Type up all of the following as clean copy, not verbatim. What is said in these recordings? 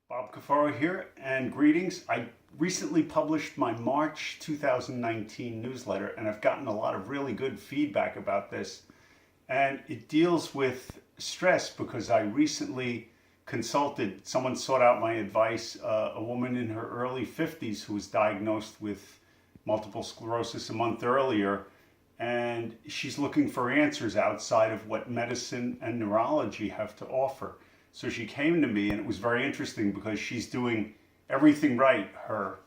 Bob Cafaro here, and greetings. I recently published my March 2019 newsletter, and I've gotten a lot of really good feedback about this. And it deals with stress because I recently consulted, someone sought out my advice, a woman in her early 50s who was diagnosed with multiple sclerosis a month earlier, and she's looking for answers outside of what medicine and neurology have to offer. So she came to me, and it was very interesting because she's doing everything right. Her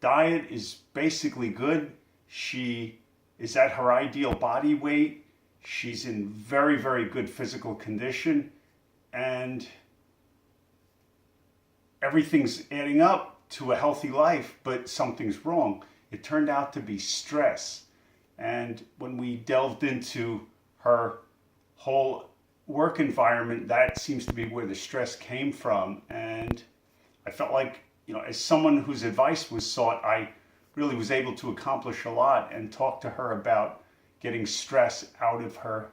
diet is basically good. She is at her ideal body weight. She's in very, very good physical condition, and everything's adding up to a healthy life, but something's wrong. It turned out to be stress. And when we delved into her whole work environment, that seems to be where the stress came from. And I felt like, as someone whose advice was sought, I really was able to accomplish a lot and talk to her about getting stress out of her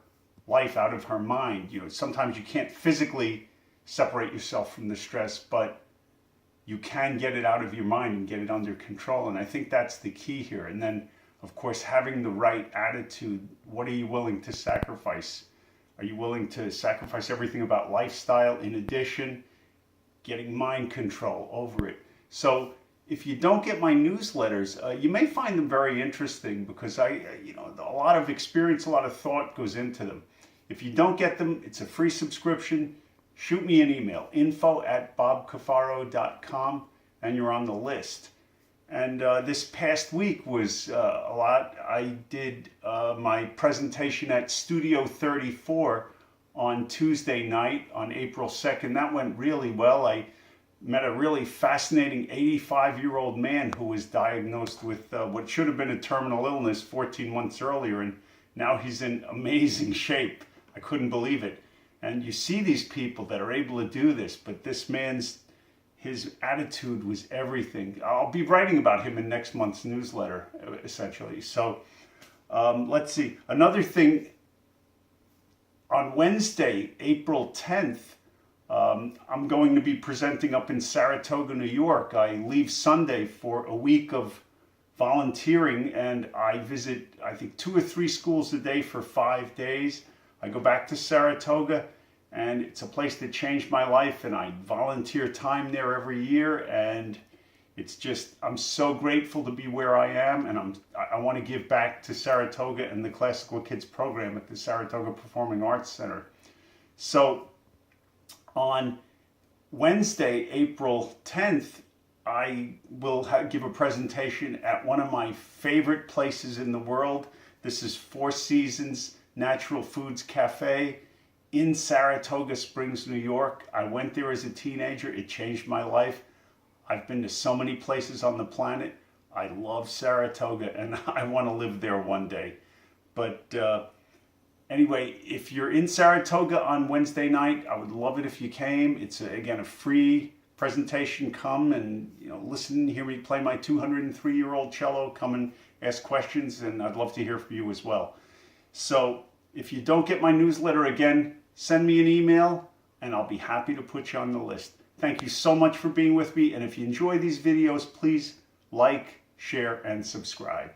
life, out of her mind. Sometimes you can't physically separate yourself from the stress, but you can get it out of your mind and get it under control. And I think that's the key here. And then, of course, having the right attitude. What are you willing to sacrifice? Are you willing to sacrifice everything about lifestyle in addition, getting mind control over it? So if you don't get my newsletters, you may find them very interesting because a lot of experience, a lot of thought goes into them. If you don't get them, it's a free subscription. Shoot me an email, info@bobcafaro.com, and you're on the list. And this past week was a lot. I did my presentation at Studio 34 on Tuesday night on April 2nd. That went really well. I met a really fascinating 85-year-old man who was diagnosed with what should have been a terminal illness 14 months earlier, and now he's in amazing shape. I couldn't believe it. And you see these people that are able to do this, but this his attitude was everything. I'll be writing about him in next month's newsletter, essentially. So let's see. Another thing, on Wednesday, April 10th, I'm going to be presenting up in Saratoga, New York. I leave Sunday for a week of volunteering, and I visit, I think, 2 or 3 schools a day for 5 days. I go back to Saratoga, and it's a place that changed my life, and I volunteer time there every year, and it's just, I'm so grateful to be where I am, and I want to give back to Saratoga and the Classical Kids program at the Saratoga Performing Arts Center. So on Wednesday, April 10th, I will give a presentation at one of my favorite places in the world. This is Four Seasons Natural Foods Cafe in Saratoga Springs, New York. I went there as a teenager. It changed my life. I've been to so many places on the planet. I love Saratoga, and I want to live there one day. But anyway, if you're in Saratoga on Wednesday night, I would love it if you came. It's, again, a free presentation. Come and listen, hear me play my 203-year-old cello. Come and ask questions, and I'd love to hear from you as well. So if you don't get my newsletter, again, send me an email and I'll be happy to put you on the list. Thank you so much for being with me. And if you enjoy these videos, please like, share, and subscribe.